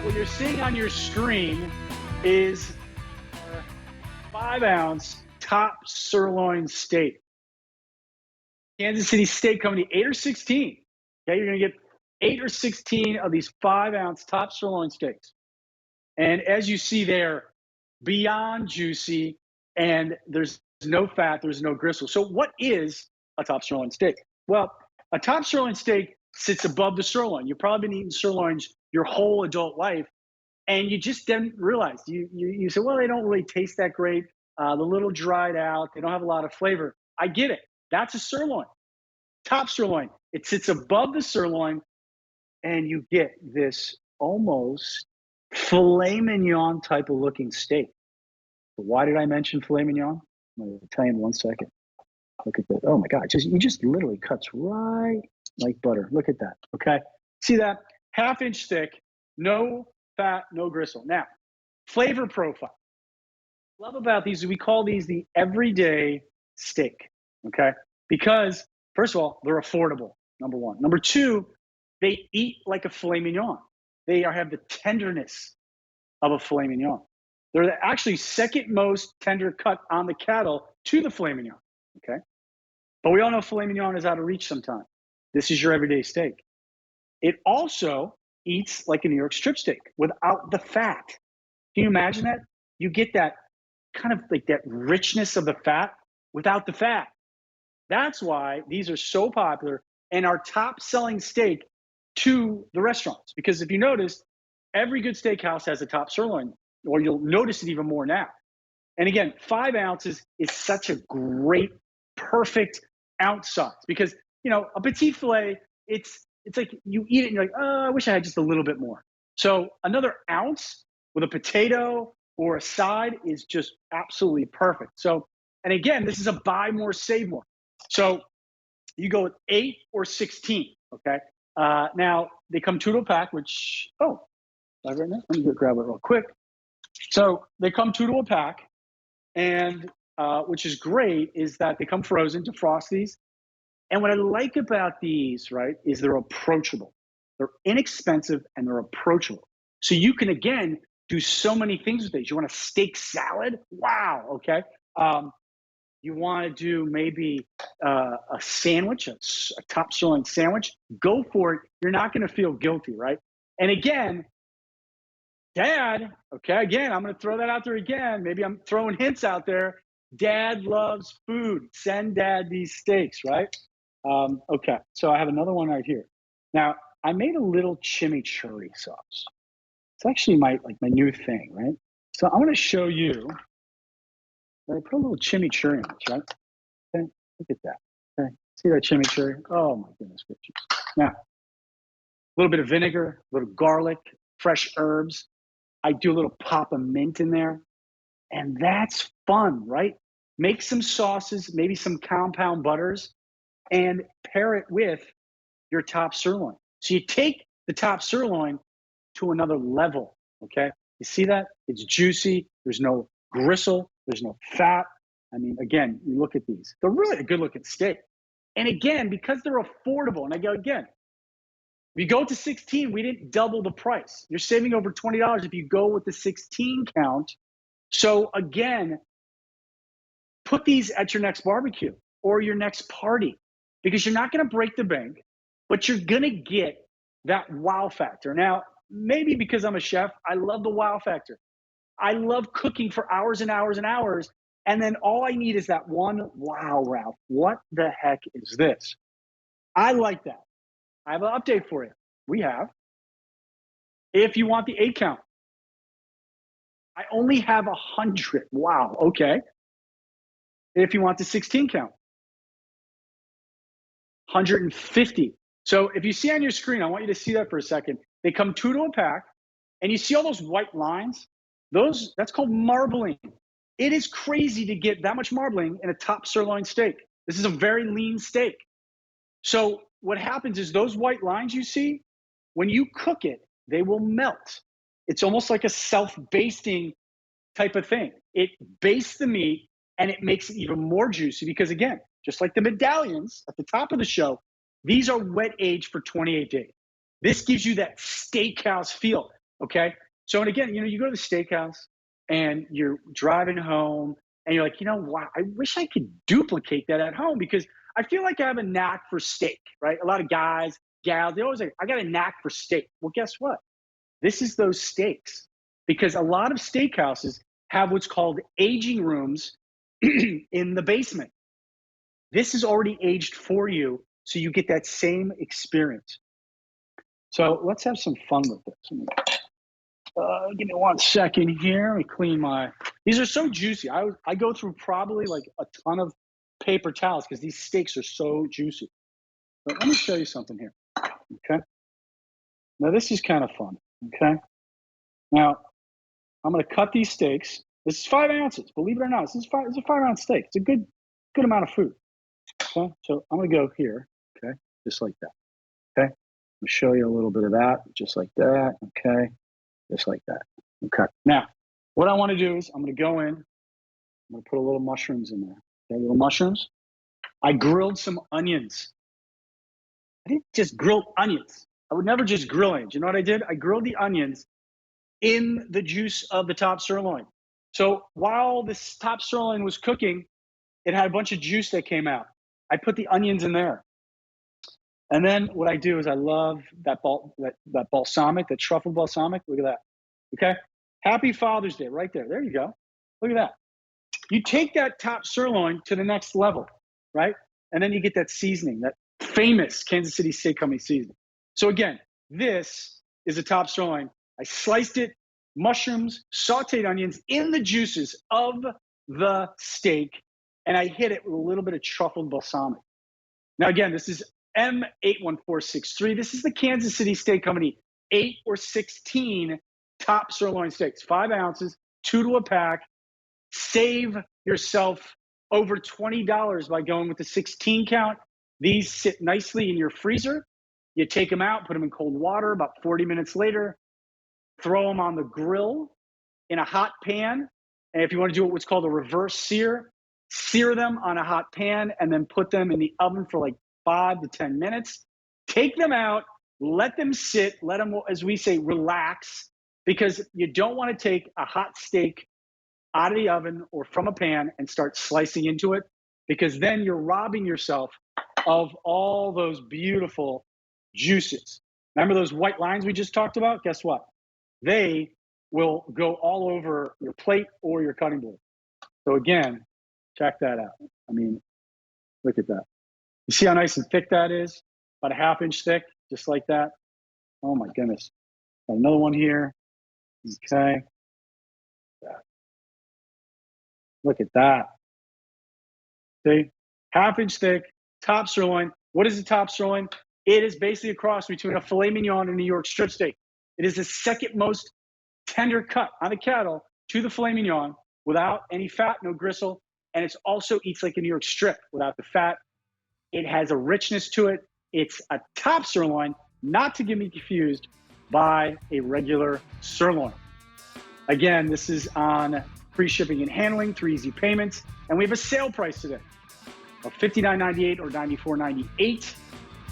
what you're seeing on your screen is our 5-ounce top sirloin steak. Kansas City steak company, 8 or 16. Okay, you're gonna get 8 or 16 of these 5-ounce top sirloin steaks. And as you see, they're beyond juicy, and there's no fat, there's no gristle. So what is a top sirloin steak? Well, a top sirloin steak sits above the sirloin. You've probably been eating sirloins your whole adult life, and you just didn't realize. You say, well, they don't really taste that great. They're a little dried out. They don't have a lot of flavor. I get it. That's a sirloin, top sirloin. It sits above the sirloin, and you get this almost filet mignon type of looking steak. So why did I mention filet mignon? I'm going to tell you in 1 second. Look at that. Oh my God. You just literally cuts right like butter. Look at that. Okay. See that? 1/2 inch thick, no fat, no gristle. Now, flavor profile. Love about these, we call these the everyday steak. Okay. Because, first of all, they're affordable. Number one. Number two, they eat like a filet mignon. They have the tenderness of a filet mignon. They're the actually second most tender cut on the cattle to the filet mignon. Okay. But we all know filet mignon is out of reach sometimes. This is your everyday steak. It also eats like a New York strip steak without the fat. Can you imagine that? You get that kind of like that richness of the fat without the fat. That's why these are so popular and our top selling steak to the restaurants. Because if you notice, every good steakhouse has a top sirloin, or you'll notice it even more now. And again, 5 ounces is such a great, perfect ounce size because, you know, a petite filet, it's like you eat it and you're like, oh, I wish I had just a little bit more. So another ounce with a potato or a side is just absolutely perfect. So, and again, this is a buy more, save more. So you go with 8 or 16, okay? Now, they come 2 to a pack, which, right now, let me go grab it real quick. So they come 2 to a pack, and which is great, is that they come frozen, defrost these. And what I like about these, right, is they're approachable. They're inexpensive and they're approachable. So you can, again, do so many things with these. You want a steak salad? Wow, okay. You want to do maybe a sandwich, a top sirloin sandwich? Go for it. You're not going to feel guilty, right? And again, Dad, okay, again, I'm going to throw that out there again. Maybe I'm throwing hints out there. Dad loves food. Send Dad these steaks, right? Okay, so I have another one right here. Now, I made a little chimichurri sauce. It's actually my new thing, right? So I want to show you. I put a little chimichurri in this, right? Okay, look at that. Okay, see that chimichurri? Oh my goodness gracious! Now, a little bit of vinegar, a little garlic, fresh herbs. I do a little pop of mint in there, and that's fun, right? Make some sauces, maybe some compound butters, and pair it with your top sirloin. So you take the top sirloin to another level, okay? You see that? It's juicy. There's no gristle. There's no fat. I mean, again, you look at these. They're really a good-looking steak. And again, because they're affordable, and I go again, if you go to 16, we didn't double the price. You're saving over $20 if you go with the 16 count. So again, put these at your next barbecue or your next party because you're not going to break the bank, but you're going to get that wow factor. Now, maybe because I'm a chef, I love the wow factor. I love cooking for hours and hours and hours. And then all I need is that one wow, Ralph. What the heck is this? I like that. I have an update for you. We have. If you want the 8 count, I only have 100. Wow. Okay. If you want the 16 count, 150. So if you see on your screen, I want you to see that for a second. They come 2 to a pack, and you see all those white lines? That's called marbling. It is crazy to get that much marbling in a top sirloin steak. This is a very lean steak. So what happens is those white lines you see, when you cook it, they will melt. It's almost like a self-basting type of thing. It bastes the meat and it makes it even more juicy because, again, just like the medallions at the top of the show, these are wet aged for 28 days. This gives you that steakhouse feel. Okay. So, and again, you go to the steakhouse and you're driving home and you're like, wow, I wish I could duplicate that at home because I feel like I have a knack for steak, right? A lot of guys, gals, they always like, I got a knack for steak. Well, guess what? This is those steaks because a lot of steakhouses have what's called aging rooms in the basement. This is already aged for you, so you get that same experience. So let's have some fun with this. Give me 1 second here. Let me clean my. These are so juicy. I go through probably like a ton of paper towels because these steaks are so juicy. But let me show you something here. Okay. Now this is kind of fun. Okay. Now I'm going to cut these steaks. This is 5 ounces. Believe it or not, it's a 5-ounce steak. It's a good amount of food. Okay. So I'm going to go here. Okay. Just like that. Okay. I'm going to show you a little bit of that. Just like that. Okay. Just like that. Okay. Now, what I want to do is I'm going to go in. I'm going to put a little mushrooms in there. Okay, little mushrooms. I grilled some onions. I didn't just grill onions. I would never just grill onions. You know what I did? I grilled the onions in the juice of the top sirloin. So while this top sirloin was cooking, it had a bunch of juice that came out. I put the onions in there. And then what I do is I love that balsamic, that truffle balsamic. Look at that. Okay. Happy Father's Day right there. There you go. Look at that. You take that top sirloin to the next level, right? And then you get that seasoning, that famous Kansas City Steak Company seasoning. So again, this is a top sirloin. I sliced it, mushrooms, sauteed onions in the juices of the steak, and I hit it with a little bit of truffled balsamic. Now again, this is M81463. This is the Kansas City Steak Company 8 or 16 top sirloin steaks, 5 ounces, 2 to a pack. Save yourself over $20 by going with the 16 count. These sit nicely in your freezer. You take them out, put them in cold water. About 40 minutes later, throw them on the grill in a hot pan. And if you want to do what's called a reverse sear them on a hot pan and then put them in the oven for like 5 to 10 minutes. Take them out, let them sit, let them, as we say, relax, because you don't want to take a hot steak out of the oven or from a pan and start slicing into it, because then you're robbing yourself of all those beautiful juices. Remember those white lines we just talked about? Guess what? They will go all over your plate or your cutting board. So again, check that out. I mean, look at that. You see how nice and thick that is? About a 1/2 inch thick, just like that. Oh my goodness. Got another one here. Okay. Look at that. See? 1/2 inch thick, top sirloin. What is a top sirloin? It is basically a cross between a filet mignon and a New York strip steak. It is the second most tender cut on the cattle to the filet mignon without any fat, no gristle. And it also eats like a New York strip without the fat. It has a richness to it. It's a top sirloin, not to get me confused by a regular sirloin. Again, this is on free shipping and handling, 3 easy payments. And we have a sale price today of $59.98 or $94.98.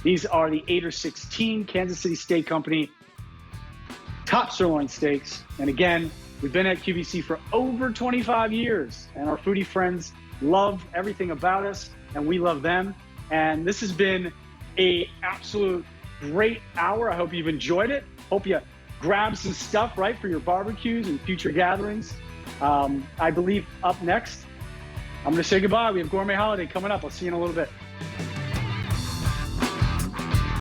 These are the 8 or 16 Kansas City Steak Company top sirloin steaks. And again, we've been at QVC for over 25 years, and our foodie friends love everything about us, and we love them. And this has been an absolute great hour. I hope you've enjoyed it. Hope you grab some stuff, right, for your barbecues and future gatherings. I believe up next, I'm going to say goodbye. We have Gourmet Holiday coming up. I'll see you in a little bit.